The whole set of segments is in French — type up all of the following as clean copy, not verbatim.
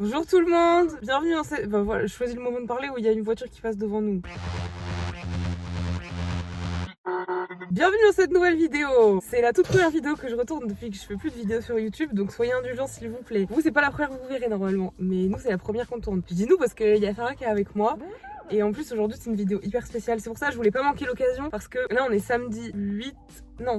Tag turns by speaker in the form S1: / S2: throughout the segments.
S1: Bonjour tout le monde, bienvenue dans cette... Bah voilà, je choisis le moment de parler où il y a une voiture qui passe devant nous. Bienvenue dans cette nouvelle vidéo. C'est la toute première vidéo que je retourne depuis que je fais plus de vidéos sur YouTube, donc soyez indulgents s'il vous plaît. Vous c'est pas la première que vous verrez normalement, mais nous c'est la première qu'on tourne. Je dis nous parce qu'il y a Sarah qui est avec moi. Et en plus aujourd'hui c'est une vidéo hyper spéciale, c'est pour ça que je voulais pas manquer l'occasion parce que là on est samedi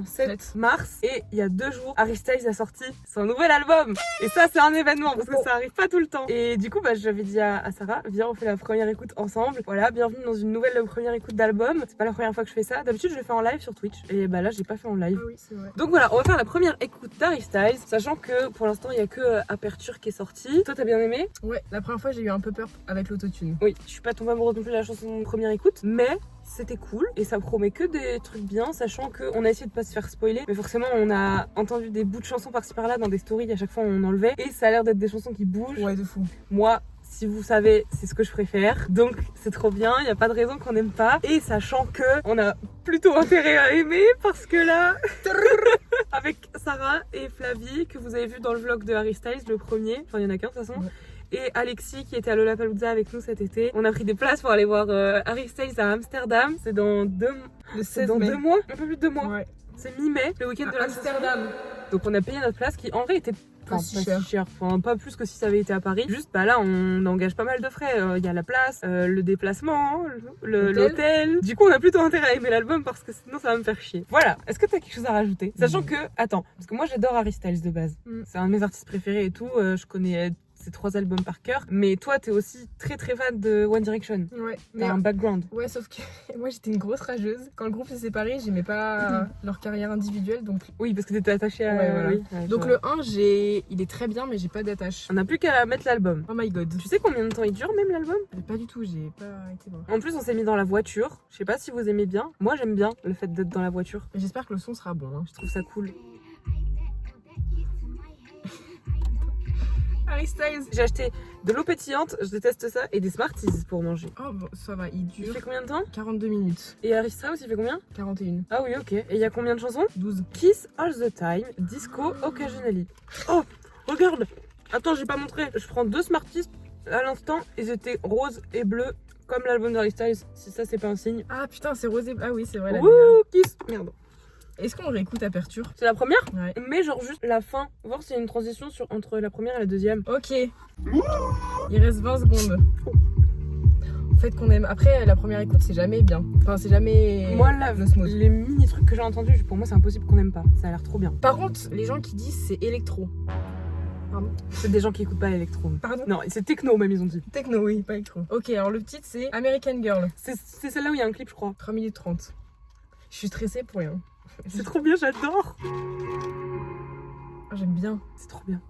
S1: 7 mars et il y a 2 jours Harry Styles a sorti son nouvel album et ça c'est un événement parce que ça arrive pas tout le temps. Et du coup j'avais dit à Sarah, viens on fait la première écoute ensemble. Voilà, bienvenue dans une nouvelle première écoute d'album. C'est pas la première fois que je fais ça, d'habitude je le fais en live sur Twitch et bah là j'ai pas fait en live.
S2: Ah oui, c'est vrai.
S1: Donc voilà, on va faire la première écoute d'Harry Styles, sachant que pour l'instant il y a que Aperture qui est sorti. Toi t'as bien aimé?
S2: Ouais, la première fois j'ai eu un peu peur avec l'autotune.
S1: Oui, je suis pas tombée amoureuse non plus de la chanson première écoute, mais c'était cool et ça promet que des trucs bien, sachant qu'on a essayé de pas se faire spoiler, mais forcément on a entendu des bouts de chansons par-ci par-là dans des stories, à chaque fois on enlevait et ça a l'air d'être des chansons qui bougent.
S2: Ouais, de fou.
S1: Moi, si vous savez, c'est ce que je préfère, donc c'est trop bien, il n'y a pas de raison qu'on n'aime pas. Et sachant que on a plutôt intérêt à aimer parce que là, avec Sarah et Flavie, que vous avez vu dans le vlog de Harry Styles, le premier, enfin il y en a qu'un de toute façon.
S2: Ouais.
S1: Et Alexis qui était à Lollapalooza avec nous cet été. On a pris des places pour aller voir Harry Styles à Amsterdam. C'est dans 2 mois, un peu plus de 2 mois.
S2: Ouais.
S1: C'est mi-mai, le week-end de
S2: Amsterdam.
S1: Donc on a payé notre place qui en vrai était
S2: Pas si cher.
S1: Enfin, pas plus que si ça avait été à Paris. Juste bah là on engage pas mal de frais. Il y a la place, le déplacement, l'hôtel. Du coup on a plutôt intérêt à aimer l'album parce que sinon ça va me faire chier. Voilà, est-ce que t'as quelque chose à rajouter? Sachant que, attends, parce que moi j'adore Harry Styles de base. C'est un de mes artistes préférés et tout. Je connais ces 3 albums par cœur. Mais toi t'es aussi très très fan de One Direction.
S2: Ouais.
S1: T'as un background.
S2: Ouais, sauf que moi j'étais une grosse rageuse. Quand le groupe s'est séparé, j'aimais pas leur carrière individuelle, donc...
S1: Oui, parce que t'étais attachée à...
S2: Ouais, voilà.
S1: Oui, ouais,
S2: Donc
S1: je
S2: le 1, il est très bien, mais j'ai pas d'attache.
S1: On n'a plus qu'à mettre l'album.
S2: Oh my god.
S1: Tu sais combien de temps il dure même l'album?
S2: Pas du tout, j'ai pas été voir.
S1: En plus on s'est mis dans la voiture. Je sais pas si vous aimez bien. Moi j'aime bien le fait d'être dans la voiture.
S2: J'espère que le son sera bon. Hein.
S1: Je trouve ça cool.
S2: Harry Styles.
S1: J'ai acheté de l'eau pétillante, je déteste ça, et des Smarties pour manger.
S2: Oh, bon, ça va, il
S1: Il
S2: dure
S1: fait combien de temps?
S2: 42 minutes.
S1: Et Harry Styles il fait combien?
S2: 41.
S1: Ah oui, ok. Et il y a combien de chansons?
S2: 12.
S1: Kiss All the Time, Disco Occasionally. Oh, regarde. Attends, j'ai pas montré. Je prends 2 Smarties à l'instant, ils étaient roses et bleus comme l'album d'Harry Styles. Si ça c'est pas un signe.
S2: Ah putain, c'est rosé. Ah oui, c'est vrai. La
S1: Wouh,
S2: meilleure.
S1: Kiss. Merde.
S2: Est-ce qu'on réécoute Aperture?
S1: C'est la première?
S2: Ouais.
S1: Mais genre juste la fin, voir s'il y a une transition entre la première et la deuxième.
S2: Ok. Il reste 20 secondes. Faites qu'on aime. Après, la première écoute, c'est jamais bien. Enfin, c'est jamais.
S1: Moi là,
S2: l'osmose.
S1: les mini trucs que j'ai entendus, pour moi c'est impossible qu'on aime pas. Ça a l'air trop bien.
S2: Par contre, les gens qui disent c'est électro. Pardon?
S1: C'est des gens qui écoutent pas l'électro.
S2: Pardon?
S1: Non, c'est techno même ils ont dit.
S2: Techno, oui, pas électro. Ok, alors le titre c'est American Girl.
S1: C'est celle-là où il y a un clip je crois.
S2: 3 minutes 30. Je suis stressée pour rien.
S1: C'est trop bien, j'adore.
S2: Ah, j'aime bien.
S1: C'est trop bien.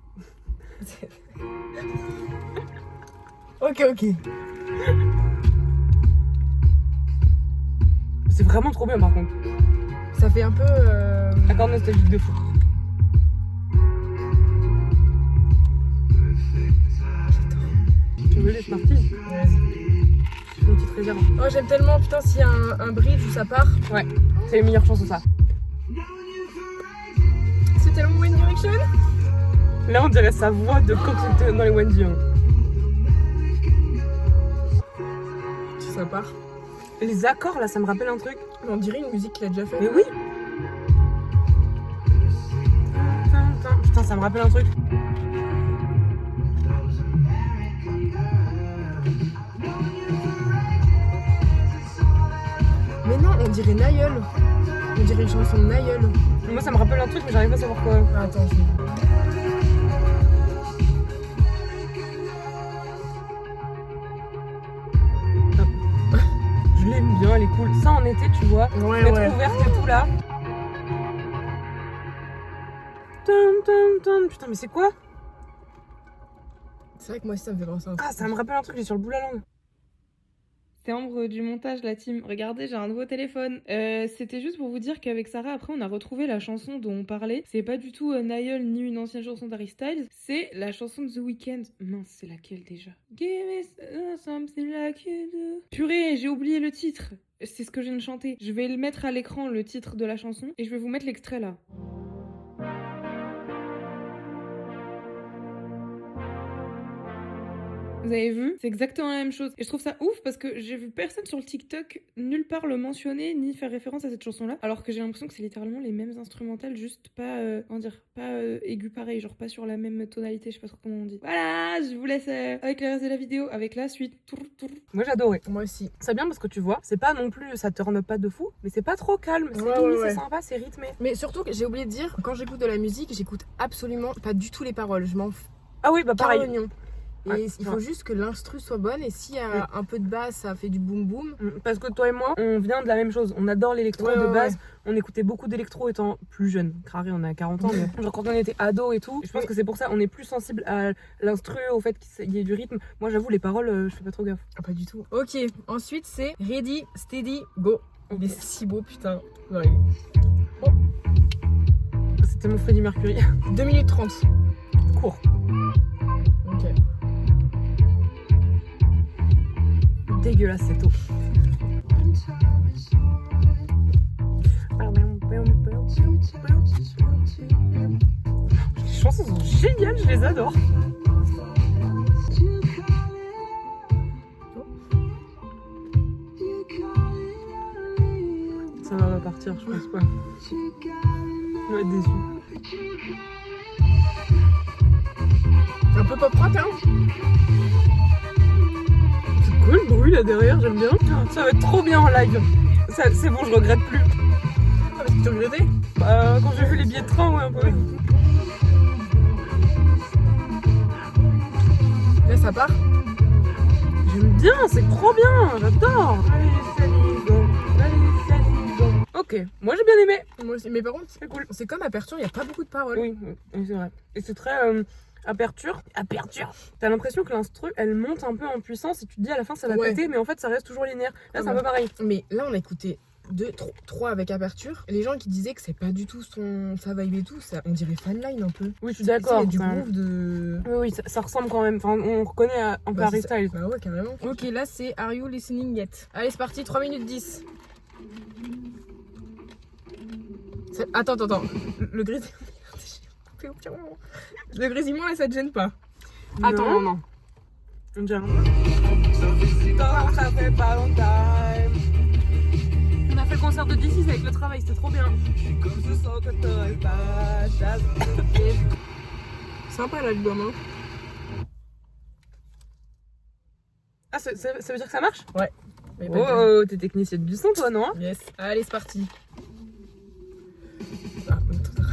S2: Ok.
S1: C'est vraiment trop bien par contre.
S2: Ça fait un peu.
S1: Accord nostalgique de fou. Tu veux les Smarties?
S2: Vas-y.
S1: Je fais une petite réserve.
S2: Oh, j'aime tellement. Putain, s'il y a un bridge où ça part.
S1: Ouais, c'est les meilleures chansons ça.
S2: C'est tellement One Direction.
S1: Là on dirait sa voix de quand il était dans les Wendy. Hein.
S2: Si ça part.
S1: Les accords là ça me rappelle un truc.
S2: On dirait une musique qu'il a déjà fait.
S1: Mais oui. Putain ça me rappelle un truc.
S2: Mais non, on dirait Naïeul. On dirait une chanson de Naïeul.
S1: Moi ça me rappelle un truc mais j'arrive pas à savoir quoi.
S2: Ah, attends,
S1: Je l'aime bien, elle est cool. Ça en été tu vois.
S2: Ouais,
S1: Lettre
S2: ouais.
S1: ouverte et tout là. Putain mais c'est quoi?
S2: C'est vrai que moi aussi ça me fait penser à un truc.
S1: Ah ça me rappelle un truc, j'ai sur le bout de la langue. C'est Ambre du montage, la team. Regardez, j'ai un nouveau téléphone. C'était juste pour vous dire qu'avec Sarah, après, on a retrouvé la chanson dont on parlait. C'est pas du tout Naïeul ni une ancienne chanson d'Harry Styles. C'est la chanson de The Weeknd. Mince, c'est laquelle déjà? Give me something like you do. Purée, j'ai oublié le titre. C'est ce que je viens de chanter. Je vais le mettre à l'écran, le titre de la chanson. Et je vais vous mettre l'extrait là. Vous avez vu? C'est exactement la même chose. Et je trouve ça ouf parce que j'ai vu personne sur le TikTok nulle part le mentionner ni faire référence à cette chanson-là. Alors que j'ai l'impression que c'est littéralement les mêmes instrumentales, juste pas, comment dire, pas aigu pareil, genre pas sur la même tonalité, je sais pas trop comment on dit. Voilà, je vous laisse avec le reste de la vidéo, avec la suite. Moi j'ai adoré.
S2: Moi aussi.
S1: C'est bien parce que tu vois, c'est pas non plus, ça turn pas de fou, mais c'est pas trop calme, c'est c'est sympa, c'est rythmé.
S2: Mais surtout que j'ai oublié de dire, quand j'écoute de la musique, j'écoute absolument pas du tout les paroles. Je m'en fous.
S1: Ah oui, bah pareil.
S2: Et
S1: Ouais,
S2: il faut juste que l'instru soit bonne, et s'il y a un peu de basse, ça fait du boum boum.
S1: Parce que toi et moi, on vient de la même chose. On adore l'électro de base. On écoutait beaucoup d'électro étant plus jeune. Carré, on a 40 ans, mais genre quand on était ado et tout. Je pense que c'est pour ça, on est plus sensible à l'instru, au fait qu'il y ait du rythme. Moi, j'avoue, les paroles, je fais pas trop gaffe.
S2: Ah, pas du tout. Ok, ensuite c'est Ready, Steady, Go. Il est si beau, putain. Ouais. Oh.
S1: C'était mon Freddie Mercury.
S2: 2 minutes 30.
S1: Court.
S2: Ok.
S1: Dégueulasse, c'est tôt. Les chansons sont géniales, je les adore. Ça va repartir, je pense pas. On va être déçus.
S2: Un peu pop rock, hein.
S1: C'est cool le bruit là derrière, j'aime bien. Ça va être trop bien en live. C'est bon, je regrette plus.
S2: Ah, parce que tu regrettais?
S1: Quand j'ai vu les billets de train, ouais, un peu.
S2: Là, ça part.
S1: J'aime bien, c'est trop bien, j'adore. Allez, salut, go. Allez, salut, go. Ok, moi j'ai bien aimé.
S2: Moi aussi, mais par contre,
S1: C'est cool.
S2: c'est comme Aperture, il n'y a pas beaucoup de paroles.
S1: Oui, c'est vrai. Et c'est très aperture. T'as l'impression que l'instru, elle monte un peu en puissance et tu te dis à la fin ça va péter, mais en fait ça reste toujours linéaire. Là, c'est un peu pareil.
S2: Mais là, on a écouté 3 avec Aperture. Les gens qui disaient que c'est pas du tout sa vibe et tout, ça, on dirait fanline un peu.
S1: Oui, je suis d'accord.
S2: Il y a du groove de...
S1: Oui, ça ressemble quand même. Enfin, on reconnaît un peu Harry Styles.
S2: Bah ouais, carrément. Ok, là c'est Are You Listening Yet? Allez, c'est parti, 3 minutes 10. Attends. Le grésillement. Le grésillement là, ça te gêne pas?
S1: Attends, non. On dirait ça fait pas longtemps. On a fait le concert de D6 avec le travail, c'était trop bien. Je sens que t'aurais pas
S2: Sympa l'album, hein.
S1: Ah, ça veut dire que ça marche?
S2: Ouais.
S1: Oh, t'es technicienne du son toi, non?
S2: Yes. Allez, c'est parti. Ah, attends.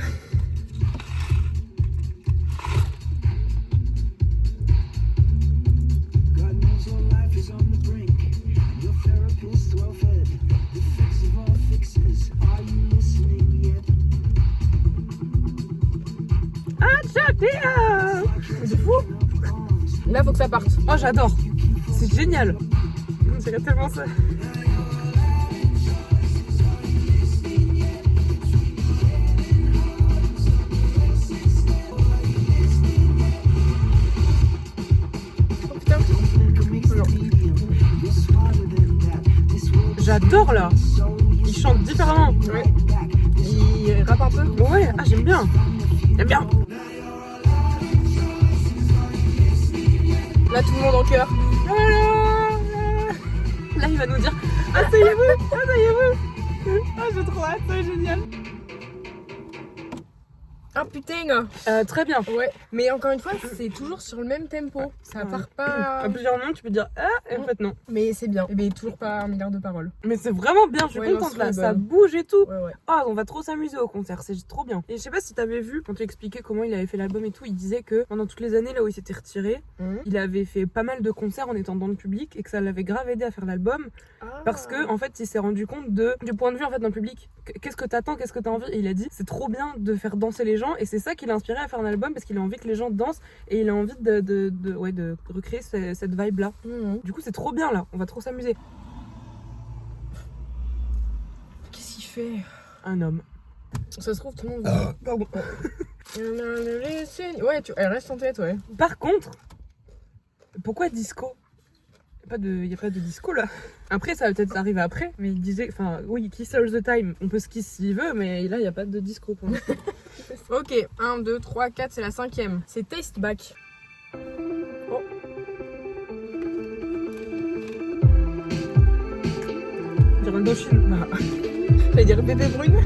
S2: C'est fou. Là, faut que ça parte.
S1: Oh, j'adore. C'est génial. On dirait tellement ça.
S2: Oh putain.
S1: J'adore là. Il chante différemment.
S2: Ouais. Il rappe un peu.
S1: Ouais, ah, j'aime bien. J'aime bien.
S2: Là, tout le monde en chœur.
S1: Là, il va nous dire asseyez-vous, asseyez-vous. Ah, j'ai trop hâte, c'est génial.
S2: Ah putain.
S1: Très bien.
S2: Ouais, mais encore une fois, c'est toujours sur le même tempo. Ça part pas.
S1: À plusieurs noms, tu peux dire ah, et en fait non.
S2: Mais c'est bien. Mais toujours pas 1 milliard de paroles.
S1: Mais c'est vraiment bien, je suis contente là, ça bouge et tout.
S2: Ouais.
S1: Ah, on va trop s'amuser au concert, c'est trop bien. Et je sais pas si t'avais vu, quand tu expliquais comment il avait fait l'album et tout, il disait que pendant toutes les années là où il s'était retiré, il avait fait pas mal de concerts en étant dans le public et que ça l'avait grave aidé à faire l'album. Parce que en fait, il s'est rendu compte du point de vue en fait dans le public. Qu'est-ce que t'attends, qu'est-ce que t'as envie? Et il a dit, c'est trop bien de faire danser les gens et c'est ça qui l'a inspiré à faire un album parce qu'il a envie que les gens dansent et il a envie de recréer cette vibe là. Du coup, c'est trop bien là, on va trop s'amuser.
S2: Qu'est-ce qu'il fait?
S1: Un homme.
S2: Ça se trouve, tout le monde.
S1: Pardon.
S2: Ouais, elle reste en tête, ouais.
S1: Par contre, pourquoi disco? Il n'y a pas de disco là. Après, ça va peut-être arriver après, mais il disait, enfin, oui, Kiss All the Time, on peut se kiss s'il veut, mais là, il n'y a pas de disco pour l'instant.
S2: Ok, 1, 2, 3, 4, c'est la 5e. C'est Taste Back. Oh.
S1: Indochine.
S2: Bah, j'allais dire bébé brune.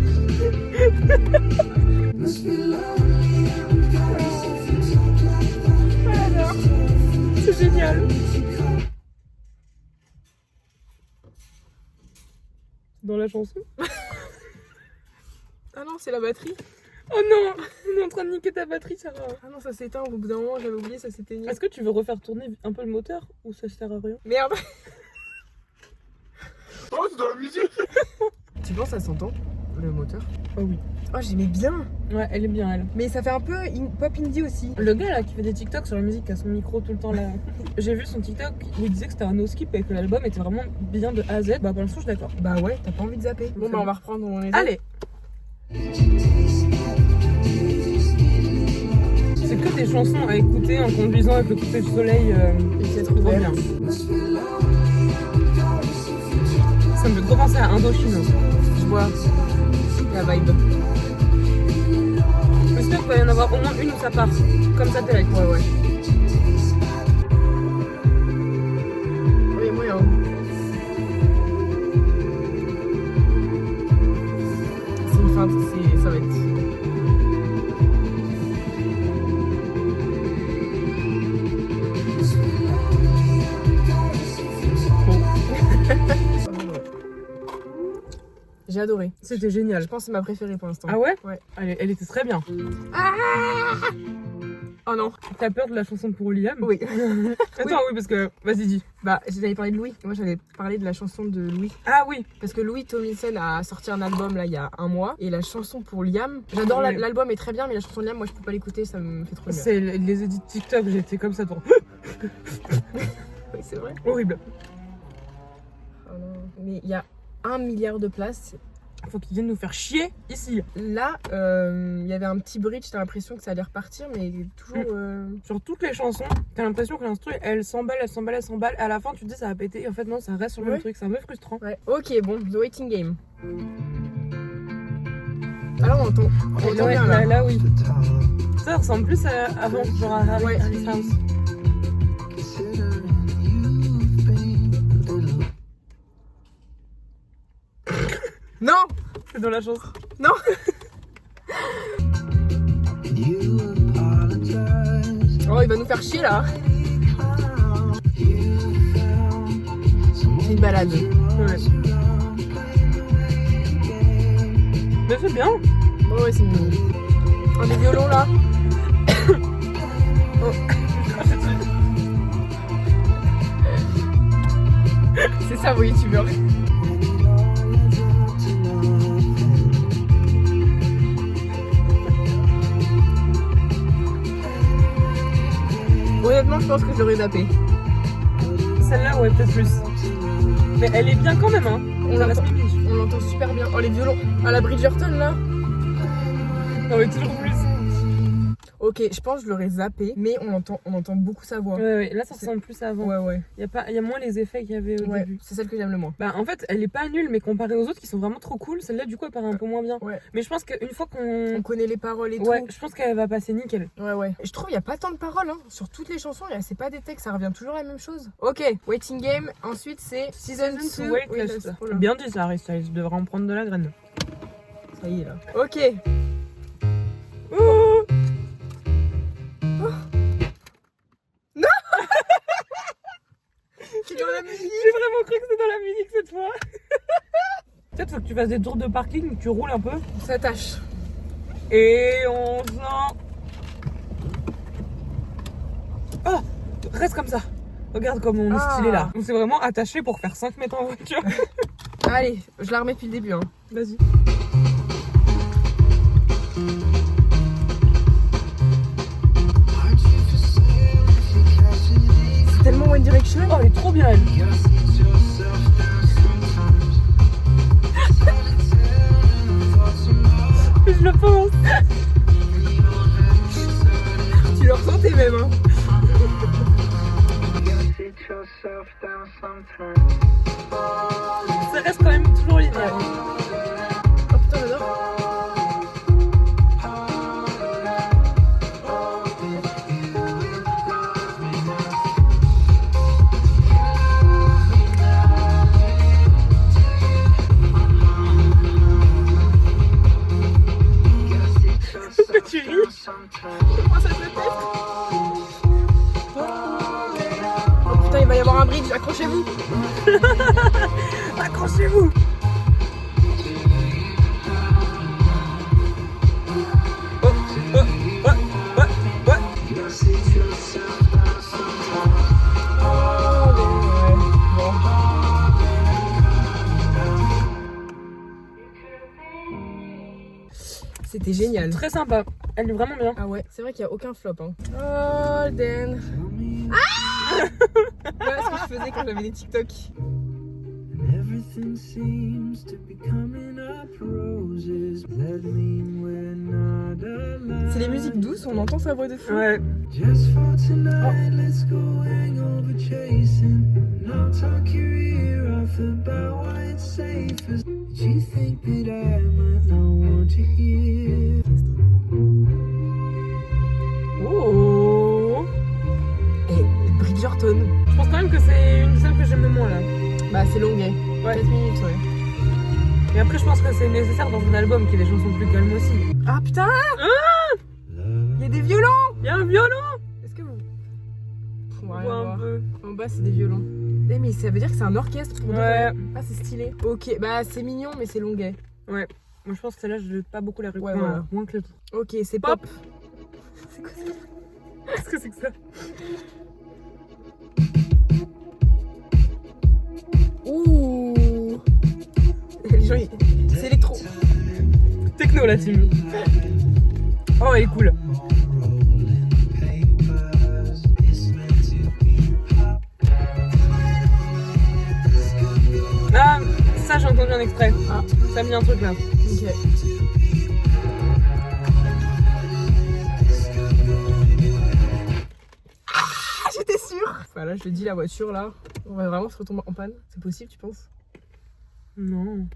S1: Alors, c'est génial. Dans la chanson.
S2: Ah non, c'est la batterie.
S1: Oh non, on est en train de niquer ta batterie, Sarah.
S2: Ah non, ça s'éteint au bout d'un moment, j'avais oublié, ça s'éteignait.
S1: Est-ce que tu veux refaire tourner un peu le moteur ou ça sert à rien?
S2: Merde.
S3: Oh, c'est de la musique.
S2: Tu penses ça s'entend, le moteur?
S1: Oh oui.
S2: Oh, j'aimais bien.
S1: Ouais, elle est bien, elle.
S2: Mais ça fait un peu pop indie aussi.
S1: Le gars là qui fait des TikTok sur la musique, qui a son micro tout le temps là. J'ai vu son TikTok où il disait que c'était un no-skip et que l'album était vraiment bien de A à Z. Bah pour l'instant, je suis d'accord.
S2: Bah ouais, t'as pas envie de zapper. Bon, bah on va reprendre où on est.
S1: Allez. C'est que des chansons à écouter en conduisant avec le couper du soleil.
S2: Et c'est
S1: Trop
S2: trop
S1: bien.
S2: bien.
S1: Ça me fait trop penser à Indochine.
S2: Je vois la vibe.
S1: J'espère qu'il va y en avoir au moins une où ça part. Comme ça, t'es là.
S2: Ouais, ouais. Oui, moyen. C'est une feinte, ça va être. J'ai adoré.
S1: C'était génial.
S2: Je pense que c'est ma préférée pour l'instant.
S1: Ah ouais?
S2: Ouais.
S1: Elle était très bien.
S2: Oh non.
S1: T'as peur de la chanson pour Liam?
S2: Oui.
S1: Attends, oui, parce que. Vas-y, dis.
S2: Bah, j'allais parler de Louis. Moi, j'allais parler de la chanson de Louis.
S1: Ah oui.
S2: Parce que Louis Tomlinson a sorti un album là il y a un mois. Et la chanson pour Liam, j'adore
S1: Ouais.
S2: l'album est très bien, mais la chanson de Liam, moi je peux pas l'écouter, ça me fait trop bien.
S1: C'est les edits TikTok, j'étais comme ça pour.
S2: Oui, c'est vrai.
S1: Horrible.
S2: Oh non. Mais il y a 1 milliard de places.
S1: Faut qu'ils viennent nous faire chier ici.
S2: Là, il y avait un petit bridge, t'as l'impression que ça allait repartir, mais toujours.
S1: Sur toutes les chansons, t'as l'impression que l'instru elle s'emballe, elle s'emballe, elle s'emballe. À la fin, tu te dis ça va péter. En fait, non, ça reste sur le même
S2: Ouais.
S1: truc. C'est un peu frustrant.
S2: Ouais. Ok, bon, The Waiting Game. Alors on entend
S1: Ouais,
S2: bien là.
S1: là, oui. Ça ressemble plus à avant, genre à Harry,
S2: Ouais.
S1: Harry's House.
S2: Non.
S1: C'est dans la chanson.
S2: Non. Oh, il va nous faire chier là. C'est une balade.
S1: Ouais. Mais c'est bien.
S2: Oh ouais, c'est mignon. Oh, des violons là. Oh. C'est ça, vous youtubeurs. Honnêtement, je pense que je l'aurais zappé.
S1: Celle-là, ouais, peut-être plus. Mais elle est bien quand même, hein.
S2: On
S1: Ça reste
S2: l'entend.
S1: pipi.
S2: On l'entend super bien. Oh, les violons. À la Bridgerton là.
S1: Non, mais toujours plus.
S2: Ok, je pense que je l'aurais zappé, mais on entend beaucoup sa voix.
S1: Ouais, ouais. Là, ça ressemble plus à avant.
S2: Ouais, ouais.
S1: Il y a moins les effets qu'il y avait au
S2: Ouais,
S1: début.
S2: c'est celle que j'aime le moins.
S1: Bah, en fait, elle est pas nulle, mais comparée aux autres qui sont vraiment trop cool, celle-là, du coup, elle paraît un peu moins bien.
S2: Ouais.
S1: Mais je pense qu'une fois
S2: On
S1: qu'on.
S2: connaît les paroles et
S1: Ouais,
S2: tout.
S1: je pense qu'elle va passer nickel.
S2: Ouais, ouais. Je trouve qu'il n'y a pas tant de paroles, hein. Sur toutes les chansons, c'est pas des textes, ça revient toujours à la même chose. Ok, Waiting Game. Ensuite, c'est Season 2.
S1: Waitlist. Bien dit, ça, Harry Styles. Je devrais en prendre de la graine.
S2: Ça y est, là. Ok.
S1: Ouh.
S2: C'est dans la musique.
S1: J'ai vraiment cru que c'était dans la musique cette fois. Peut-être faut que tu fasses des tours de parking, tu roules un peu.
S2: On s'attache.
S1: Et on sent. Oh, reste comme ça. Regarde comme on est stylé là. On s'est vraiment attaché pour faire 5 mètres en voiture.
S2: Allez, je la remets depuis le début, hein.
S1: Vas-y.
S2: C'est tellement One Direction.
S1: Oh, elle est trop bien elle. Je le pense.
S2: Tu le ressentais même, hein.
S1: Ça reste quand même toujours linéaire.
S2: Oh putain, j'adore. un bridge, accrochez-vous.
S1: Accrochez-vous.
S2: C'était génial.
S1: Très sympa. Elle est vraiment bien.
S2: Ah ouais, c'est vrai qu'il n'y a aucun flop. Hein. Oh, Dan. Ah voilà ce que je faisais quand j'avais des TikTok. C'est les musiques douces, on entend sa voix de fou.
S1: Ouais. Oh.
S2: Et Bridgerton.
S1: Je pense quand même que c'est une de celles que j'aime le moins là.
S2: Bah c'est longuet.
S1: Ouais.
S2: 4 minutes, ouais.
S1: Et après je pense que c'est nécessaire dans un album qu'il y ait des chansons plus calmes aussi.
S2: Ah putain. Il y a des violons.
S1: Il y a un violon.
S2: Est-ce que vous...
S1: On voit un peu.
S2: En bas c'est des violons. Eh, mais ça veut dire que c'est un orchestre pour deux
S1: Ouais.
S2: voix. Ah c'est stylé. Ok, bah c'est mignon mais c'est longuet.
S1: Ouais. Moi je pense que celle-là je l'ai pas beaucoup la
S2: Ouais, voilà.
S1: moins que l'autre.
S2: Ok, c'est
S1: Pop.
S2: pop. C'est quoi ça?
S1: Qu'est-ce que c'est que ça?
S2: Ouh. Les gens, c'est électro.
S1: Techno la team. Oh elle est cool. Ah ça j'ai entendu un extrait.
S2: Ah.
S1: Ça a mis un truc là.
S2: Ok. Ah, j'étais sûre. Voilà, je te dis la voiture là. On va vraiment se retomber en panne. C'est possible, tu penses?
S1: Non.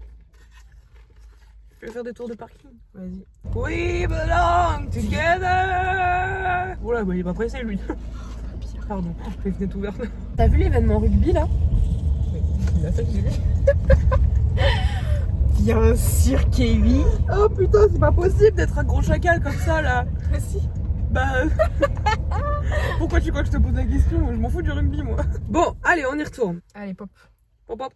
S1: Je vais faire des tours de parking.
S2: Vas-y.
S1: We belong together. Oula bah il est pas pressé lui. Pardon, les fenêtres ouvertes. T'as vu l'événement rugby là?
S2: Oui, c'est ça que j'ai vu. Bien sûr, Kevin.
S1: Oh putain c'est pas possible d'être un gros chacal comme ça là.
S2: Ah si.
S1: Bah pourquoi tu crois que je te pose la question? Je m'en fous du rugby moi. Bon allez on y retourne.
S2: Allez, pop.
S1: Pop pop.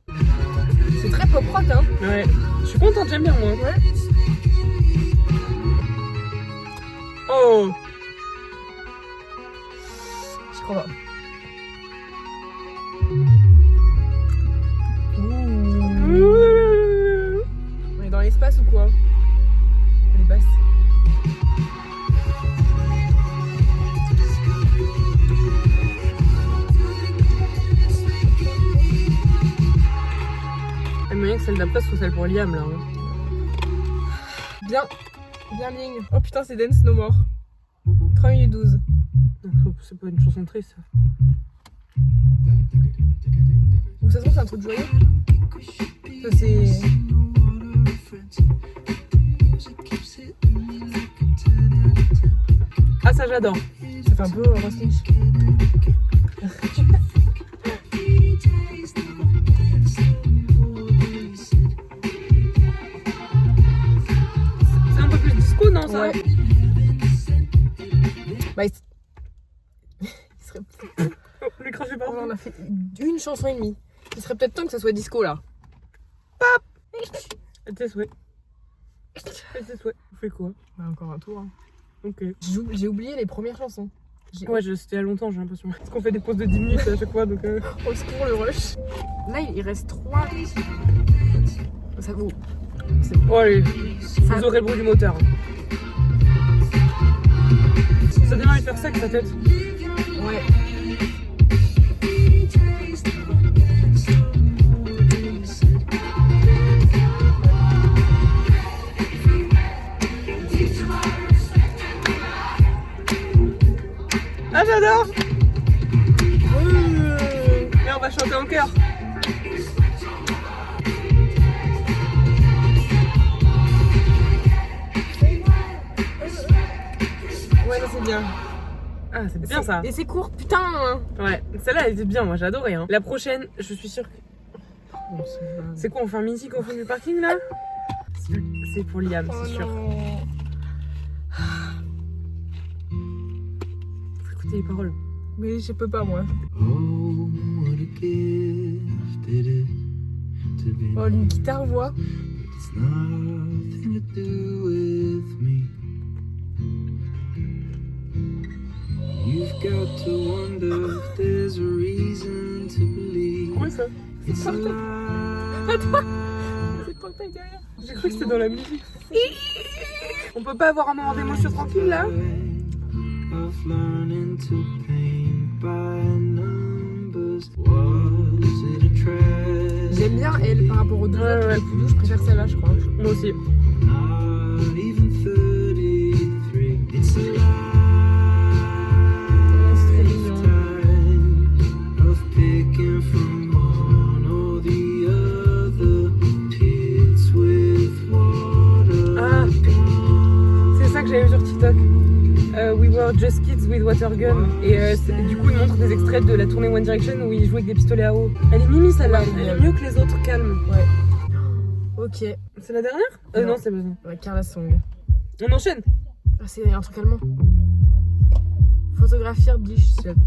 S2: C'est très pop rock, hein.
S1: Ouais. Je suis contente, j'aime bien moi.
S2: Ouais.
S1: Oh.
S2: Je crois pas. On est dans l'espace ou quoi? Elle est basse.
S1: Il y a moyen que celle d'après soit celle pour Liam là. Hein.
S2: Bien. Bien ligne. Oh putain, c'est Dance No More. 3 minutes 12.
S1: Non, c'est pas une chanson triste.
S2: Ou ça se trouve, c'est un truc joyeux. Ça, c'est.
S1: Ah ça j'adore.
S2: Ça fait un peu Roslich.
S1: C'est un peu plus disco non ça?
S2: Ouais. Bah, il serait.
S1: Oh, le crachez pas.
S2: On a fait une chanson et demie. Il serait peut-être temps que ça soit disco là.
S1: Tes souhaits. Tes souhaits. Vous faites quoi?
S2: Bah, encore un tour. Hein.
S1: Ok.
S2: J'ai oublié les premières chansons.
S1: Ouais, c'était il y a longtemps, j'ai l'impression. Parce qu'on fait des pauses de 10 minutes à chaque fois, donc...
S2: Au secours, le rush. Là, il reste 3. Ça vaut.
S1: Oh, allez, vous aurez le bruit du moteur. Ça démarre à faire sec, sa tête.
S2: Ouais.
S1: Ah, j'adore! Et on va chanter en chœur.
S2: Ouais, c'est bien.
S1: Ah, c'est bien ça.
S2: Et c'est court, putain!
S1: Ouais, celle-là, elle était bien, moi, j'ai adoré. Hein. La prochaine, je suis sûre que... C'est quoi, on fait un mythique au fond du parking, là? C'est pour Liam, c'est sûr.
S2: Non.
S1: Faut écouter les paroles.
S2: Mais je peux pas, moi.
S3: Oh, what a gift it is to be.
S2: Oh, une guitare-voix.
S3: It's nothing to do with me. You've got to wonder if there's a reason to believe
S1: Quoi ça?
S3: it's a lie.
S2: C'est pas taille derrière.
S1: J'ai cru que c'était dans la musique. On peut pas avoir un moment d'émotion tranquille là?
S3: Of learning to paint by numbers. Was it a tragedy?
S2: J'aime bien elle par rapport aux deux
S1: Ouais,
S2: autres.
S1: ouais.
S2: Les Poudou, je préfère celle-là, je crois.
S1: Moi aussi.
S3: Not even 33. It's a
S2: Oh, c'est trop mignon.
S3: lifetime of picking from one or the other. Pits with water.
S1: Ah, c'est ça que j'avais vu sur TikTok. We were just kids with water gun. Et du coup, il montre des extraits de la tournée One Direction où ils jouent avec des pistolets à eau. Elle est mimi celle-là.
S2: Ouais, elle est
S1: Elle est
S2: mignonne.
S1: mieux que les autres, calme.
S2: Ouais. Ok.
S1: C'est la dernière?
S2: Non.
S1: Non, c'est pas ça.
S2: Ouais, Carla Song.
S1: On enchaîne.
S2: Ah, c'est un truc allemand. Photographier Bichette.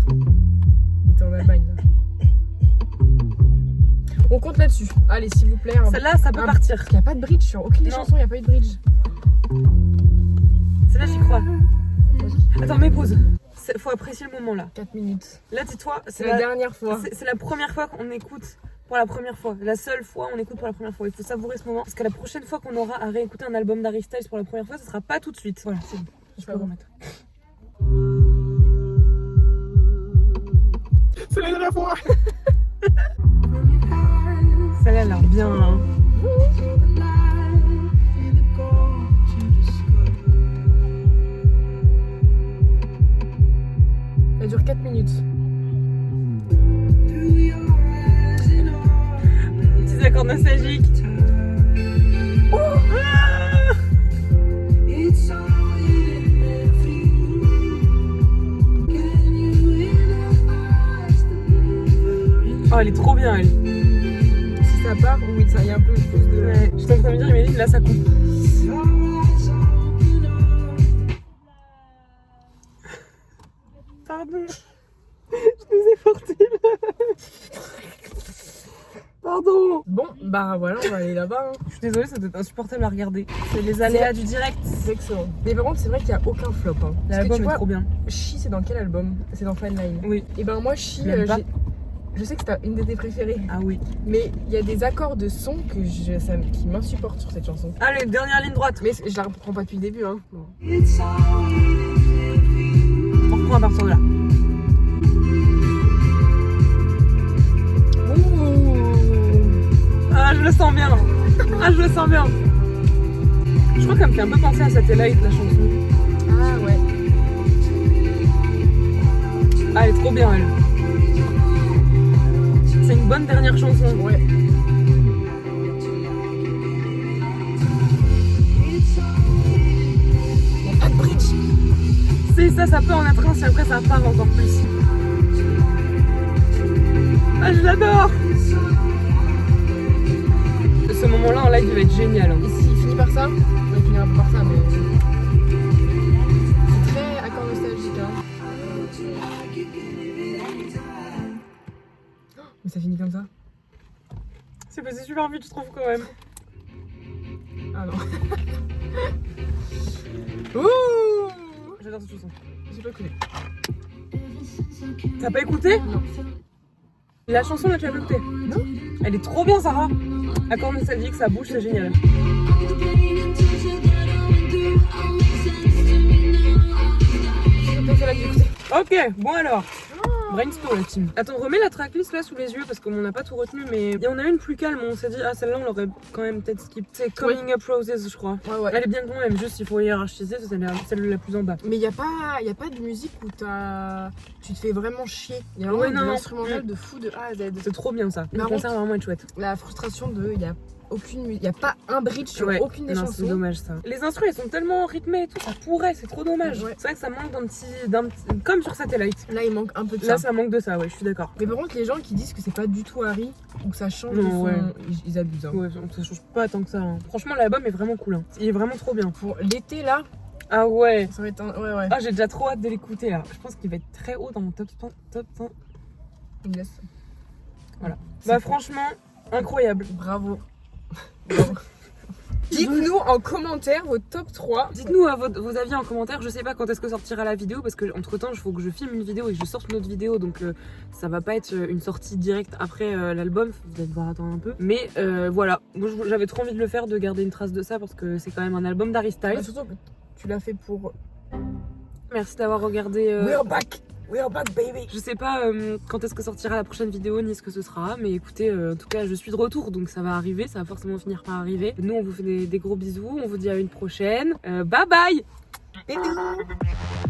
S2: Il était en Allemagne. Là. On compte là-dessus. Allez, s'il vous plaît.
S1: Celle-là, ça peut
S2: un-
S1: partir.
S2: Parce qu'il n'y a pas de bridge sur aucune des
S1: Non.
S2: chansons, il n'y a pas eu de bridge.
S1: Celle-là, j'y crois. Attends, mais pause. Faut apprécier le moment là.
S2: 4 minutes.
S1: Là, dis-toi,
S2: C'est la dernière fois.
S1: c'est la première fois qu'on écoute pour la première fois. La seule fois on écoute pour la première fois. Il faut savourer ce moment. Parce que la prochaine fois qu'on aura à réécouter un album d'Harry Styles pour la première fois, ce sera pas tout de suite. Voilà, c'est bon. Je peux
S2: bon.
S1: remettre.
S3: C'est la dernière fois.
S1: Celle-là, elle a l'air bien. Hein.
S2: Elle dure 4 minutes.
S1: Petits accords nostalgiques. Oh ah oh, elle est trop bien, elle.
S2: Si ça part, oui, ça y a un peu plus de.
S1: Ouais, je suis en train de me dire, imagine, là, ça coupe. Pardon. Je nous ai porté là. Pardon.
S2: Bon, bah voilà, on va aller là-bas. Hein.
S1: Je suis désolée, ça doit être insupportable à regarder. C'est les aléas du direct.
S2: C'est excellent. Mais par contre, c'est vrai qu'il n'y a aucun flop. Hein. Parce que
S1: L'album
S2: tu
S1: est
S2: vois,
S1: trop bien.
S2: Chi, c'est dans quel album? C'est dans Fine Line.
S1: Oui.
S2: Et ben moi, Chi,
S1: Tu l'aimes pas
S2: je sais que c'est une de tes préférées.
S1: Ah oui.
S2: Mais il y a des accords de son qui m'insupportent sur cette chanson.
S1: Allez, dernière ligne droite.
S2: Mais je la reprends pas depuis le début. Hein. Non.
S1: On reprend à partir de là. Ah, je le sens bien. Ah, je le sens bien. Je crois qu'elle me fait un peu penser à Satellite, la chanson.
S2: Ah ouais.
S1: Ah, elle est trop bien, elle. C'est une bonne dernière chanson.
S2: Ouais. Il n'y a pas de bridge.
S1: C'est ça, ça peut en être un si après ça part encore plus. Ah, je l'adore. Ce moment-là en live, il va être génial.
S2: Et s'il finit par ça, on va finir un peu par ça, mais. C'est très accord nostalgique. Hein. Mais ça finit comme ça.
S1: C'est passé super vite, je trouve, quand même.
S2: Ah non. Ouh.
S1: J'adore cette chanson.
S2: J'ai pas connu.
S1: T'as pas écouté?
S2: Non.
S1: La chanson, là, tu l'as pas écoutée?
S2: Non.
S1: Elle est trop bien, Sarah. Accord nostalgique, ça bouge, c'est génial.
S2: C'est peut-être celle-là que j'ai écoutée.
S1: Ok, bon alors. Brainstorm la team. Attends, remets la tracklist là sous les yeux parce qu'on n'a pas tout retenu, mais il y en a une plus calme. On s'est dit, ah celle-là on l'aurait quand même peut-être skip. C'est Coming Up Roses, je crois.
S2: Ouais, ouais.
S1: Elle est bien quand même, juste il faut hiérarchiser, c'est celle la plus en bas.
S2: Mais y a pas de musique où tu te fais vraiment chier. Il y a vraiment
S1: Ouais, non,
S2: de
S1: non.
S2: l'instrumental de fou de A à Z.
S1: C'est trop bien ça. Le
S2: Par
S1: concert va vraiment être chouette.
S2: La frustration de y a pas un bridge sur
S1: Ouais,
S2: aucune des
S1: non, c'est
S2: chansons.
S1: dommage ça. Les instrus elles sont tellement rythmées et tout, ça pourrait, c'est trop dommage.
S2: Ouais.
S1: C'est vrai que ça manque d'un petit. Comme sur Satellite.
S2: Là, il manque un peu de
S1: Là
S2: ça.
S1: ça manque de ça, ouais, je suis d'accord.
S2: Mais par contre, les gens qui disent que c'est pas du tout Harry ou que ça change
S1: Non,
S2: de son,
S1: ouais.
S2: ils abusent. Hein.
S1: Ouais, ça change pas tant que ça. Hein. Franchement, l'album est vraiment cool. Hein. Il est vraiment trop bien.
S2: Pour l'été là,
S1: Ah ouais.
S2: Ça va être ouais, ouais.
S1: Ah, j'ai déjà trop hâte de l'écouter là. Je pense qu'il va être très haut dans mon top 100.
S2: Il me laisse.
S1: Voilà.
S2: C'est
S1: Bah
S2: bon.
S1: franchement, incroyable.
S2: Bravo. Bravo. Dites-nous en commentaire vos top 3.
S1: Dites-nous vos avis en commentaire. Je sais pas quand est-ce que sortira la vidéo parce que entre temps il faut que je filme une vidéo et que je sorte une autre vidéo, donc ça va pas être une sortie directe après l'album. Vous allez devoir attendre un peu. Mais voilà, moi j'avais trop envie de le faire, de garder une trace de ça parce que c'est quand même un album d'Harry Styles.
S2: Bah, surtout que tu l'as fait pour.
S1: Merci d'avoir regardé.
S2: We're back! We're back, baby!
S1: Je sais pas quand est-ce que sortira la prochaine vidéo ni ce que ce sera, mais écoutez, en tout cas je suis de retour donc ça va arriver, ça va forcément finir par arriver. Nous on vous fait des gros bisous, on vous dit à une prochaine. Bye bye!
S2: Bisous!